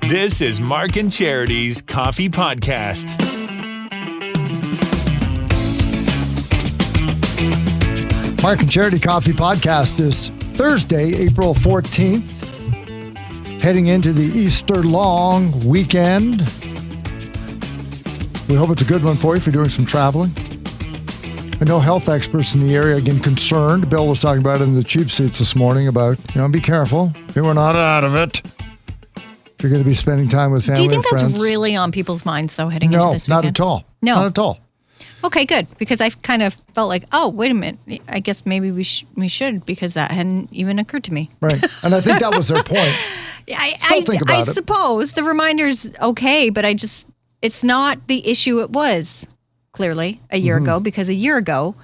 This is Mark and Charity's Coffee Podcast. Mark and Charity Coffee Podcast is Thursday, April 14th. Heading into the Easter long weekend. We hope it's a good one for you if you're doing some traveling. I know health experts in the area are getting concerned. Bill was talking about it in the cheap seats this morning about, be careful. We're not out of it. If you're going to be spending time with family and friends. Do you think that's really on people's minds, though, heading into this weekend? No, not at all. No. Not at all. Okay, good. Because I kind of felt like, oh, wait a minute. I guess maybe we should, because that hadn't even occurred to me. Right. And I think that was their point. I suppose the reminder's okay, but it's not the issue it was, clearly, a year ago, because a year ago,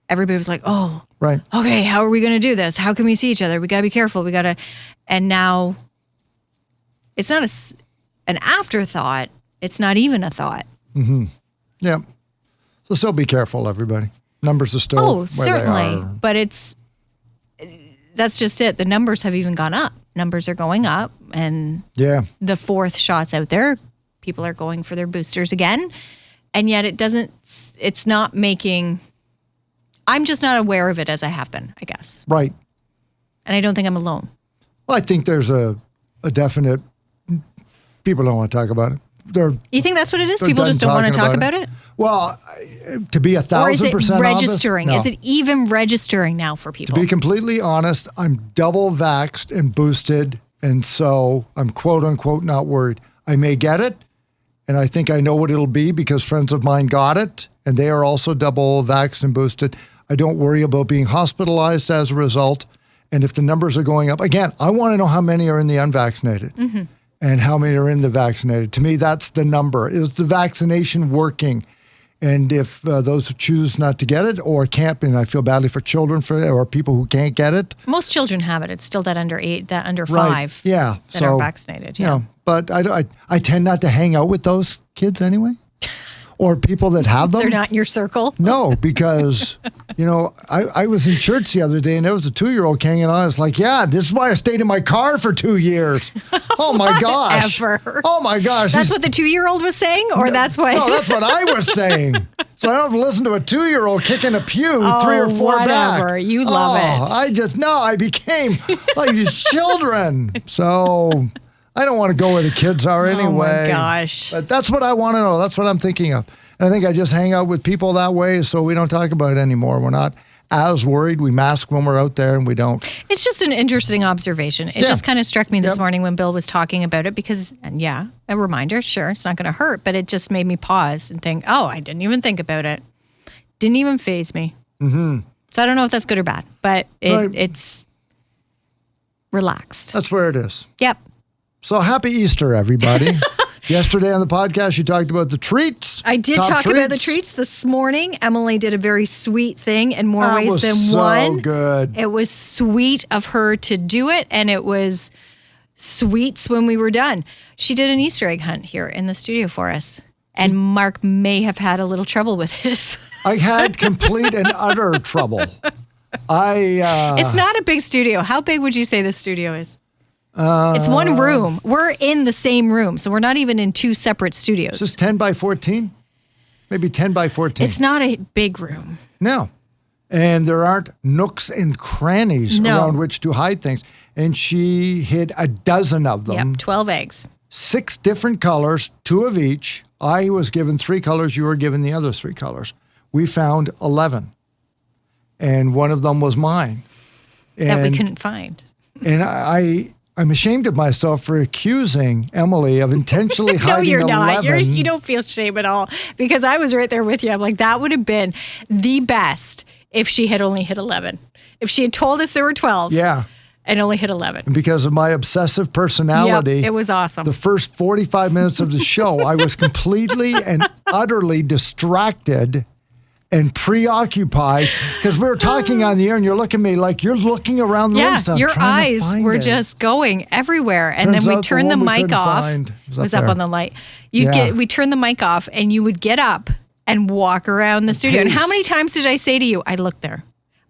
everybody was like, oh, right. Okay, how are we going to do this? How can we see each other? We got to be careful. And now it's not an afterthought. It's not even a thought. Mm-hmm. Yeah. So still be careful, everybody. Numbers are still where certainly. they are. But that's just it. The numbers have even gone up. Numbers are going up, and the fourth shot's out there. People are going for their boosters again, and yet it's not making. I'm just not aware of it as I have been, I guess. Right. And I don't think I'm alone. Well, I think there's a definite. People don't want to talk about it. You think that's what it is? People just don't want to talk about it? Well, to be 1,000% honest, or is it registering? No. Is it even registering now for people? To be completely honest, I'm double vaxxed and boosted, and so I'm quote unquote not worried. I may get it, and I think I know what it'll be because friends of mine got it, and they are also double vaxxed and boosted. I don't worry about being hospitalized as a result, and if the numbers are going up, again, I want to know how many are in the unvaccinated. Mm-hmm. And how many are in the vaccinated. To me, that's the number. Is the vaccination working? And if those who choose not to get it or can't, and I feel badly for children or people who can't get it. Most children have it. It's still that under 8, that under 5 right. Yeah. that are vaccinated. Yeah. But I tend not to hang out with those kids anyway. Or people that have them. They're not in your circle? No, because, I was in church the other day and there was a 2-year-old hanging on. It's like, yeah, this is why I stayed in my car for 2 years. Oh, my gosh. Ever. Oh, my gosh. That's what the 2-year-old was saying? Or that's what? No, that's what I was saying. So I don't have to listen to a 2-year-old kicking a pew 3 or 4 back. Whatever. You love it. I became like these children. So I don't want to go where the kids are anyway. Oh, my gosh. But that's what I want to know. That's what I'm thinking of. And I think I just hang out with people that way so we don't talk about it anymore. We're not as worried. We mask when we're out there and we don't. It's just an interesting observation. It just kind of struck me this morning when Bill was talking about it because, a reminder, sure, it's not going to hurt, but it just made me pause and think, oh, I didn't even think about it. Didn't even faze me. Mm-hmm. So I don't know if that's good or bad, but it's relaxed. That's where it is. Yep. So happy Easter, everybody. Yesterday on the podcast, you talked about the treats. I did talk about the treats this morning. Emily did a very sweet thing in more ways than one. So good. It was sweet of her to do it, and it was sweets when we were done. She did an Easter egg hunt here in the studio for us, and Mark may have had a little trouble with this. I had complete and utter trouble. It's not a big studio. How big would you say this studio is? It's one room. We're in the same room, so we're not even in 2 separate studios. Is this 10 by 14? Maybe 10 by 14. It's not a big room. No. And there aren't nooks and crannies around which to hide things. And she hid a dozen of them. Yep, 12 eggs. 6 different colors, 2 of each. I was given 3 colors. You were given the other 3 colors. We found 11. And one of them was mine. That we couldn't find. And I'm ashamed of myself for accusing Emily of intentionally hiding 11. No, you're not. You don't feel shame at all because I was right there with you. I'm like, that would have been the best if she had only hit 11. If she had told us there were 12 and only hit 11. And because of my obsessive personality. It was awesome. The first 45 minutes of the show, I was completely and utterly distracted and preoccupied because we were talking on the air and you're looking at me like you're looking around the room. Yeah, your eyes were just going everywhere. And then we turned the mic off. It was up on the light. We turned the mic off and you would get up and walk around the studio. And how many times did I say to you, I looked there.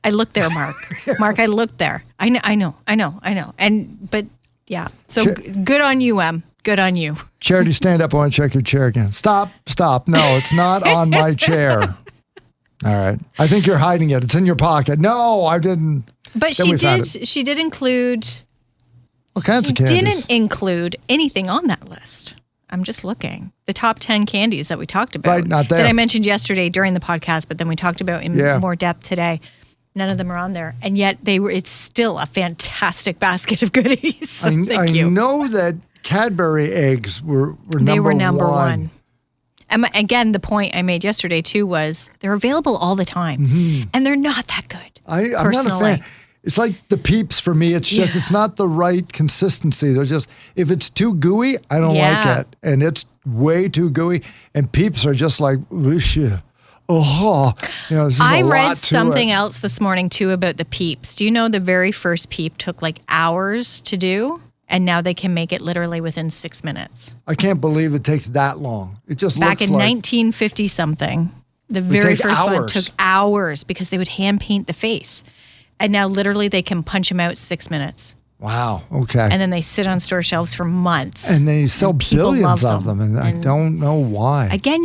I looked there, Mark. Mark, I looked there. I know. But yeah. So good on you, Em. Good on you. Charity, stand up. I want to check your chair again. Stop. No, it's not on my chair. All right. I think you're hiding it. It's in your pocket. No, I didn't. But she did include all kinds of candies. Didn't include anything on that list. I'm just looking. The top 10 candies that we talked about. Right, not there. That I mentioned yesterday during the podcast, but then we talked about in more depth today. None of them are on there. And yet it's still a fantastic basket of goodies. So thank you. I know that Cadbury eggs were number one. They were number one. And again, the point I made yesterday too was they're available all the time. And they're not that good. I'm not a fan. It's like the Peeps for me. It's just, it's not the right consistency. They're just, if it's too gooey, I don't like it. And it's way too gooey. And Peeps are just like, I read something else this morning too about the Peeps. Do you know the very first Peep took like hours to do? And now they can make it literally within 6 minutes. I can't believe it takes that long. It just back looks in like 1950 something. The very first one took hours because they would hand paint the face. And now literally they can punch them out 6 minutes. Wow. Okay. And then they sit on store shelves for months. And they sell billions of them. And I don't know why. Again,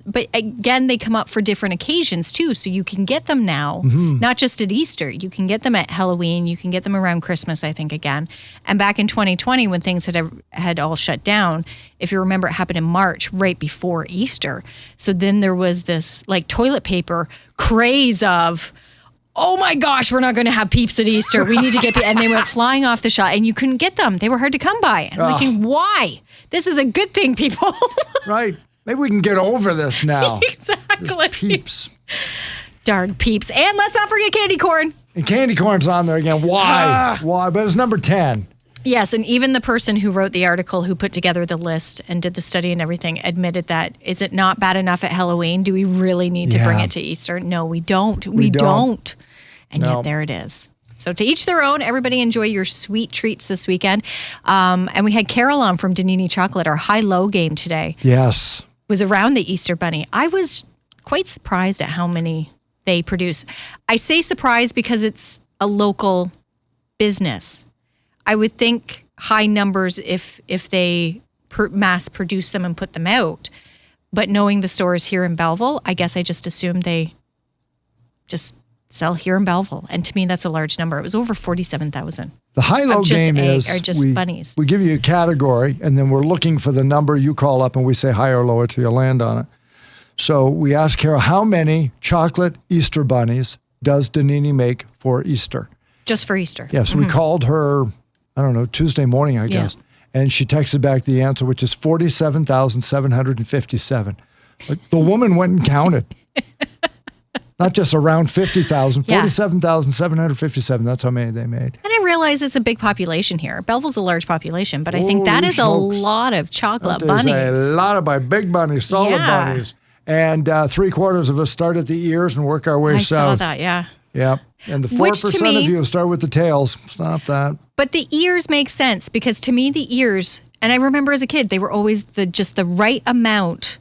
but again, they come up for different occasions too. So you can get them now, not just at Easter. You can get them at Halloween. You can get them around Christmas, I think, again. And back in 2020, when things had all shut down, if you remember, it happened in March, right before Easter. So then there was this like toilet paper craze of, oh my gosh, we're not going to have Peeps at Easter. We need to get, and they went flying off the shelf, and you couldn't get them. They were hard to come by. And I'm thinking, why? This is a good thing, people. Right. Maybe we can get over this now. Exactly. This Peeps. Darn Peeps. And let's not forget candy corn. And candy corn's on there again. Why? Why? But it's number 10. Yes, and even the person who wrote the article, who put together the list and did the study and everything, admitted that, is it not bad enough at Halloween? Do we really need to bring it to Easter? No, we don't. We don't. And yet there it is. So to each their own. Everybody enjoy your sweet treats this weekend. And we had Carol on from Donini Chocolate. Our high-low game today was around the Easter Bunny. I was quite surprised at how many they produce. I say surprised because it's a local business. I would think high numbers if they mass produce them and put them out. But knowing the stores here in Belleville, I guess I just assumed they just sell here in Belleville. And to me, that's a large number. It was over 47,000. The high-low game is bunnies. We give you a category, and then we're looking for the number. You call up, and we say higher or lower till you land on it. So we asked Carol, how many chocolate Easter bunnies does Donini make for Easter? Just for Easter. Yes, we called her, I don't know, Tuesday morning, I guess. And she texted back the answer, which is 47,757. The woman went and counted. Not just around 50,000, 47,757. That's how many they made. And I realize it's a big population here. Belleville's a large population, but I think that is a lot of chocolate bunnies. A lot of big bunnies, solid bunnies. And 3/4 of us start at the ears and work our way south. I saw that, Yep. And the 4% of you start with the tails. Stop that. But the ears make sense because to me, the ears, and I remember as a kid, they were always just the right amount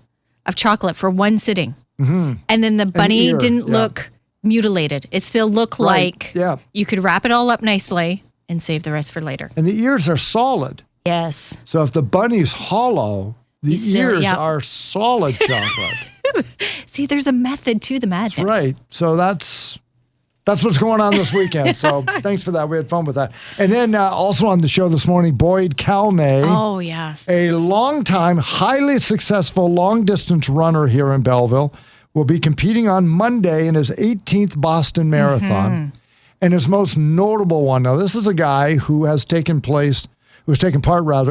of chocolate for one sitting. And then the bunny didn't look mutilated. It still looked like you could wrap it all up nicely and save the rest for later. And the ears are solid. Yes. So if the bunny's hollow, the ears are solid chocolate. See, there's a method to the madness. That's right. So that's what's going on this weekend. So thanks for that. We had fun with that. And then also on the show this morning, Boyd Kalnay. Oh, yes. A long-time, highly successful long-distance runner here in Belleville. Will be competing on Monday in his 18th Boston Marathon. And his most notable one. Now, this is a guy who has taken part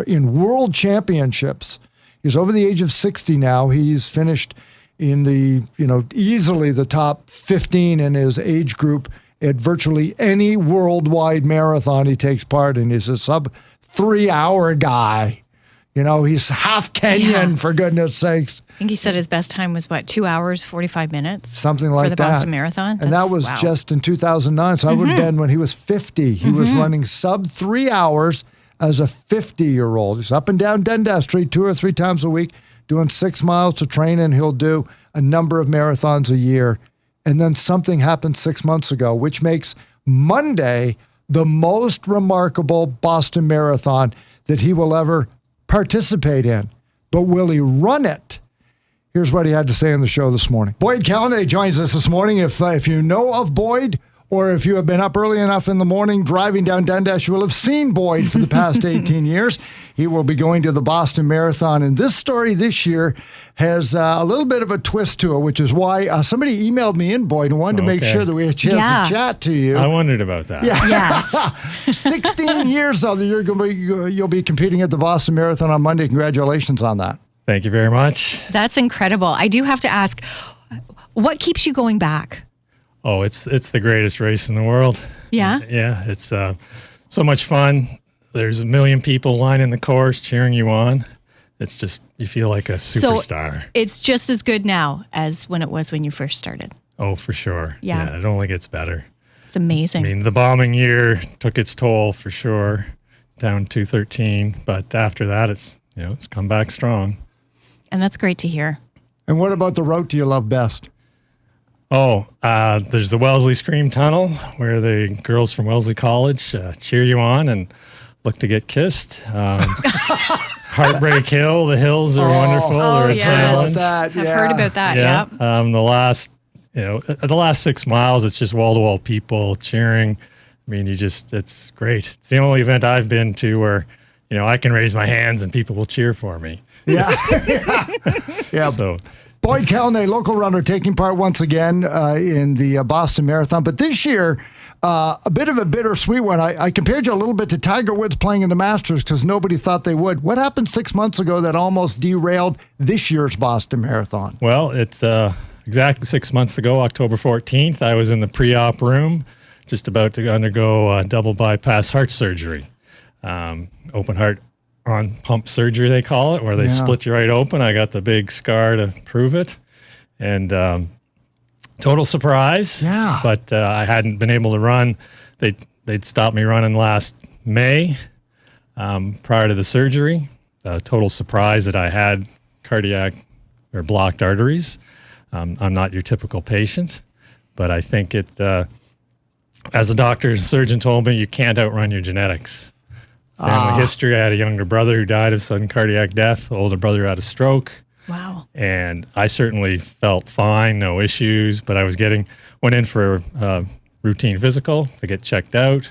in world championships. He's over the age of 60 now. He's finished in the, easily the top 15 in his age group at virtually any worldwide marathon he takes part in. He's a sub 3-hour guy. He's half Kenyan, for goodness sakes. I think he said his best time was, 2 hours, 45 minutes? Something like that. For the Boston Marathon? And that was just in 2009. So I would have been when he was 50. He was running sub 3 hours as a 50-year-old. He's up and down Dundas Street 2 or 3 times a week, doing 6 miles to train, and he'll do a number of marathons a year. And then something happened 6 months ago, which makes Monday the most remarkable Boston Marathon that he will ever participate in, but will he run it? Here's what he had to say on the show this morning. Boyd Kalnay joins us this morning. If you know of Boyd, or if you have been up early enough in the morning driving down Dundas, you will have seen Boyd for the past 18 years. He will be going to the Boston Marathon. And this story this year has a little bit of a twist to it, which is why somebody emailed me in, Boyd, and wanted to make sure that we had a chance to chat to you. I wondered about that. Yeah. Yes. 16 years, though, that you'll be competing at the Boston Marathon on Monday. Congratulations on that. Thank you very much. That's incredible. I do have to ask, what keeps you going back? Oh, it's the greatest race in the world. Yeah? Yeah, it's so much fun. There's a million people lining the course cheering you on. It's just, you feel like a superstar. So it's just as good now as when it was when you first started. Oh, for sure. Yeah. It only gets better. It's amazing. I mean, the bombing year took its toll for sure, down 213. But after that, it's come back strong. And that's great to hear. And what about the route do you love best? Oh, there's the Wellesley Scream Tunnel, where the girls from Wellesley College cheer you on and look to get kissed. Heartbreak Hill, the hills are wonderful. Oh, They're a yes. challenge. I've heard about that, Yeah. Yep. The last 6 miles, it's just wall-to-wall people cheering. I mean, it's great. It's the only event I've been to where, I can raise my hands and people will cheer for me. Yeah. Yeah. So, Boyd Kalnay, local runner, taking part once again in the Boston Marathon. But this year, a bit of a bittersweet one. I compared you a little bit to Tiger Woods playing in the Masters because nobody thought they would. What happened 6 months ago that almost derailed this year's Boston Marathon? well, it's exactly 6 months ago, October 14th, I was in the pre-op room, just about to undergo double bypass heart surgery. Open heart on pump surgery, they call it, where they split you right open. I got the big scar to prove it. And total surprise. Yeah. But I hadn't been able to run. They'd stopped me running last May prior to the surgery. Total surprise that I had cardiac or blocked arteries. I'm not your typical patient, but I think as a doctor and surgeon told me, you can't outrun your genetics. Family history, I had a younger brother who died of sudden cardiac death. The older brother had a stroke. Wow. And I certainly felt fine, no issues, but I went in for a routine physical to get checked out.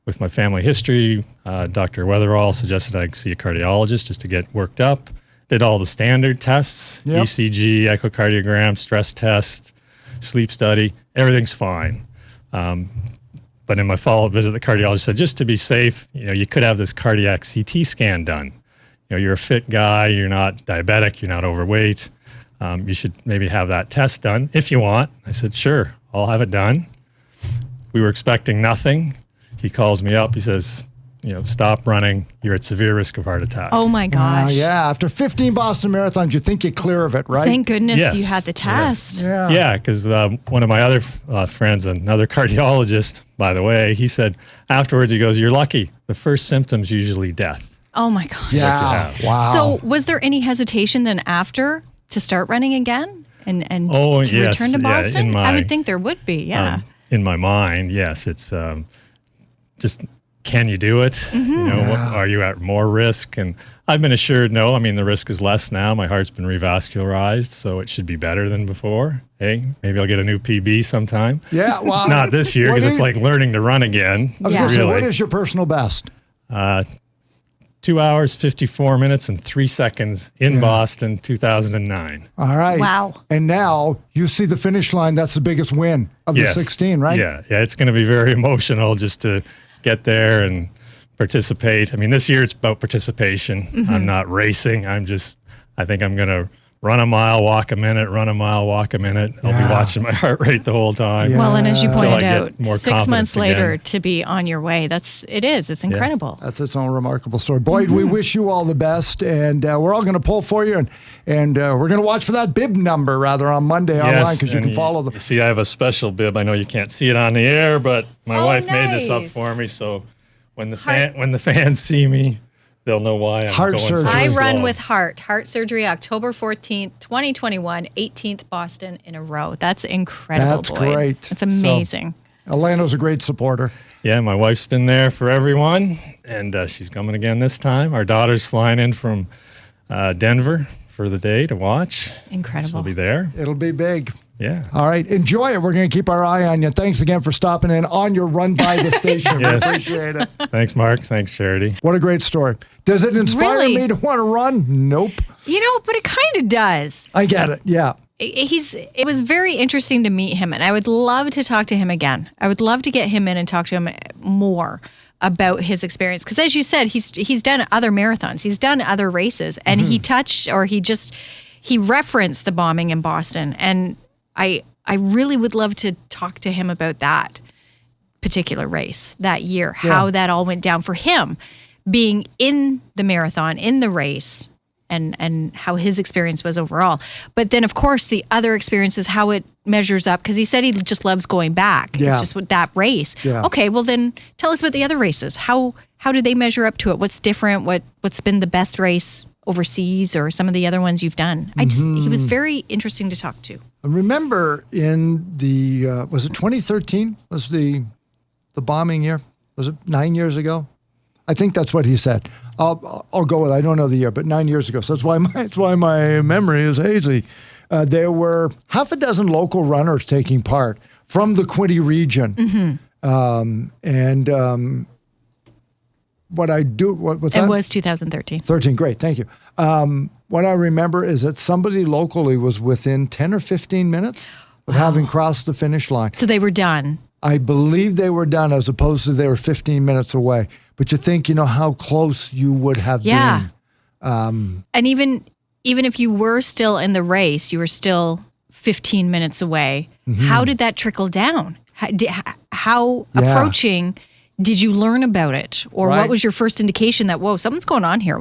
With my family history, Dr. Weatherall suggested I see a cardiologist just to get worked up. Did all the standard tests, ECG, echocardiogram, stress test, sleep study, everything's fine. But in my follow-up visit, the cardiologist said, just to be safe, you could have this cardiac CT scan done. You're a fit guy, you're not diabetic, you're not overweight. You should maybe have that test done if you want. I said, sure, I'll have it done. We were expecting nothing. He calls me up, he says, stop running, you're at severe risk of heart attack. Oh my gosh. Yeah, after 15 Boston Marathons, you think you're clear of it, right? Thank goodness Yes. you had the test. Yeah, because one of my other friends, another cardiologist, by the way, he said afterwards, he goes, you're lucky. The first symptom's usually death. Oh my gosh. Yeah. Wow. So was there any hesitation then after to start running again and to yes. return to Boston? Yeah, I would think there would be, yeah. In my mind, yes. It's just, can you do it? Are you at more risk? And I've been assured, no. I mean, the risk is less now. My heart's been revascularized, so it should be better than before. Hey, maybe I'll get a new PB sometime. Yeah, well. Not this year, because it's like learning to run again. I was going to say, what is your personal best? 2 hours, 54 minutes, and 3 seconds in Boston, 2009. All right. Wow. And now you see the finish line. That's the biggest win of the 16, right? Yeah, it's going to be very emotional just to get there and participate. I mean, this year it's about participation. I'm not racing. I think I'm going to run a mile, walk a minute, run a mile, walk a minute. I'll be watching my heart rate the whole time. Yeah. Well, and as you pointed out, more 6 months later again. to be on your way, it's incredible. That's its own remarkable story. Boyd, we wish you all the best, and we're all going to pull for you, and we're going to watch for that bib number, rather, on Monday online, because you can follow them. You see, I have a special bib. I know you can't see it on the air, but my wife made this up nice. for me, so when the fans see me, they'll know why I'm Heart going surgery. so I run slow. with heart surgery, October 14th, 2021, 18th Boston in a row. That's incredible. That's Boyd. great. That's amazing. Elena's a great supporter. Yeah, my wife's been there for everyone, and she's coming again this time. Our daughter's flying in from Denver for the day to watch. Incredible. She'll be there. It'll be big. Yeah. All right. Enjoy it. We're going to keep our eye on you. Thanks again for stopping in on your run by the station. Yes. We appreciate it. Thanks, Mark. Thanks, Charity. What a great story. Does it inspire Really? me to want to run? Nope. But it kind of does. I get it. Yeah. It was very interesting to meet him, and I would love to talk to him again. I would love to get him in and talk to him more about his experience, because as you said, he's done other marathons, he's done other races, and he referenced the bombing in Boston, and I really would love to talk to him about that particular race that year, how that all went down for him, being in the marathon, in the race. And how his experience was overall. But then, of course, the other experiences, how it measures up, because he said he just loves going back. Yeah. It's just with that race. Yeah. Okay, well then tell us about the other races. How do they measure up to it? What's different? What's been the best race overseas, or some of the other ones you've done? He was very interesting to talk to. I remember in the, was it 2013 was the bombing year? Was it 9 years ago? I think that's what he said. I'll go with it. I don't know the year, but 9 years ago. So that's why my memory is hazy. There were half a dozen local runners taking part from the Quinte region. Mm-hmm. What's that? It was 2013. 13, great, thank you. What I remember is that somebody locally was within 10 or 15 minutes of having crossed the finish line. So they were done. I believe they were done, as opposed to they were 15 minutes away. But you think, how close you would have been. And even if you were still in the race, you were still 15 minutes away. Mm-hmm. How did that trickle down? How approaching did you learn about it? Or what was your first indication that, whoa, something's going on here?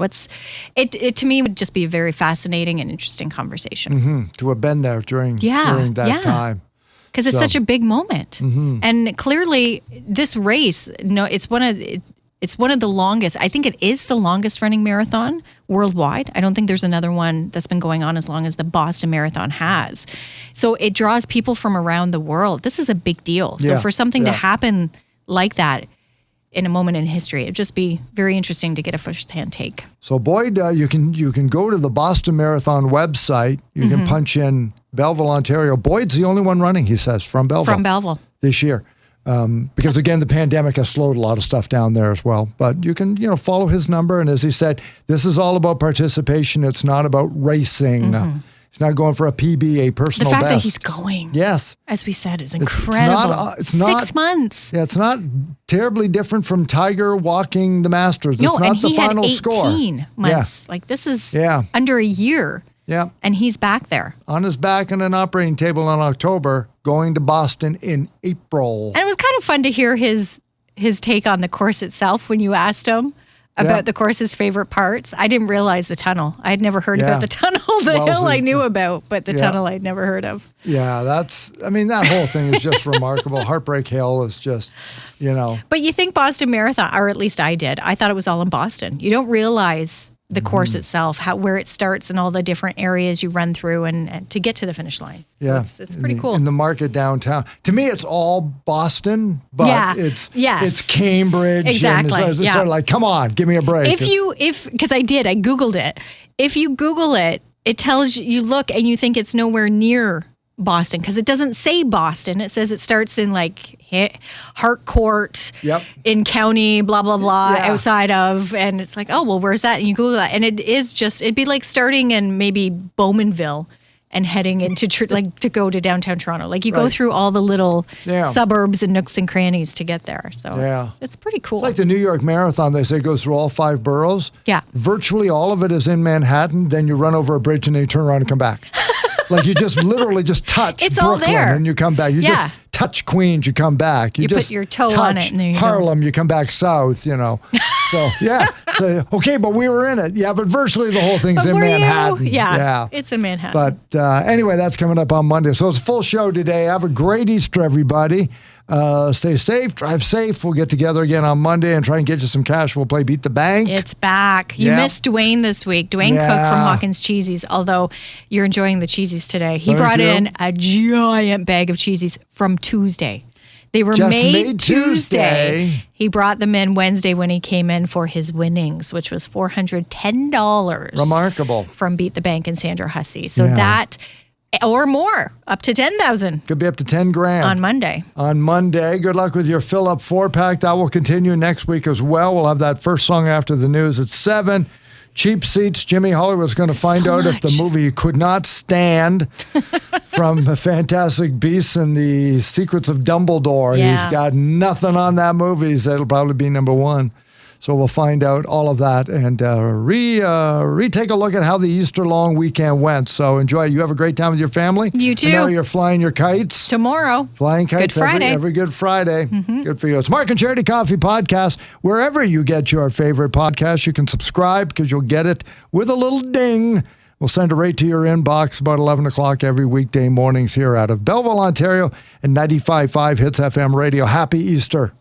It to me would just be a very fascinating and interesting conversation. Mm-hmm. To have been there during that time. Because it's such a big moment. Mm-hmm. And clearly this race, it's one of the longest. I think it is the longest running marathon worldwide. I don't think there's another one that's been going on as long as the Boston Marathon has. So it draws people from around the world. This is a big deal. So for something to happen like that in a moment in history, it'd just be very interesting to get a first-hand take. So Boyd, you can go to the Boston Marathon website. You can punch in Belleville, Ontario. Boyd's the only one running, he says, from Belleville. From Belleville. This year. Because again, the pandemic has slowed a lot of stuff down there as well. But you can, follow his number. And as he said, this is all about participation. It's not about racing. He's not going for a PB, a personal best. The fact that he's going, yes, as we said, is incredible. It's not 6 months. Yeah, it's not terribly different from Tiger walking the Masters. It's not the final score. And he had 18 months. Like this is under a year. Yeah. And he's back there. On his back on an operating table in October, going to Boston in April. And it was kind of fun to hear his take on the course itself when you asked him about the course's favorite parts. I didn't realize the tunnel. I had never heard about the tunnel. The hill I knew about, but the tunnel I'd never heard of. Yeah, that whole thing is just remarkable. Heartbreak Hill is just, But you think Boston Marathon, or at least I did. I thought it was all in Boston. You don't realize the course itself, where it starts and all the different areas you run through and to get to the finish line. So it's pretty cool. In the market downtown. To me, it's all Boston, but it's Cambridge. Exactly. And it's sort of like, come on, give me a break. Because I Googled it. If you Google it, it tells you look and you think it's nowhere near Boston because it doesn't say Boston. It says it starts in like Harcourt in county, blah, blah, blah, outside of. And it's like, oh, well, where's that? And you Google that. And it'd be like starting in maybe Bowmanville and heading into to go to downtown Toronto. Like you go through all the little suburbs and nooks and crannies to get there. So it's pretty cool. It's like the New York Marathon. They say goes through all 5 boroughs. Yeah. Virtually all of it is in Manhattan. Then you run over a bridge and then you turn around and come back. Like you just literally just touch it's Brooklyn all there. And you come back. You just touch Queens, you come back. You just put your toe touch on it. And there you Harlem, go. you come back south, So, So, okay, but we were in it. Yeah, but virtually the whole thing's in Manhattan. Yeah, it's in Manhattan. But anyway, that's coming up on Monday. So it's a full show today. Have a great Easter, everybody. Stay safe, drive safe. We'll get together again on Monday and try and get you some cash. We'll play Beat the Bank. It's back. You missed Dwayne this week. Dwayne Cook from Hawkins Cheesies, although you're enjoying the cheesies today. He brought in a giant bag of cheesies from Tuesday. They were Just made Tuesday. Tuesday. He brought them in Wednesday when he came in for his winnings, which was $410. Remarkable. From Beat the Bank and Sandra Hussey. So Yeah. that, or more, up to 10,000 Could be up to 10 grand. on Monday. On Monday. Good luck with your fill-up 4-pack. That will continue next week as well. We'll have that first song after the news at 7. Cheap Seats. Jimmy Hollywood's going to find out if the movie he could not stand from The Fantastic Beasts and the Secrets of Dumbledore. Yeah. He's got nothing on that movie. So it'll probably be number 1. So we'll find out all of that and retake a look at how the Easter long weekend went. So enjoy. You have a great time with your family. You too. I know you're flying your kites. Tomorrow. Flying kites Good Friday. every Good Friday. Good for you. It's Mark and Charity Coffee Podcast. Wherever you get your favorite podcast, you can subscribe because you'll get it with a little ding. We'll send it right to your inbox about 11 o'clock every weekday mornings here out of Belleville, Ontario, and 95.5 Hits FM Radio. Happy Easter.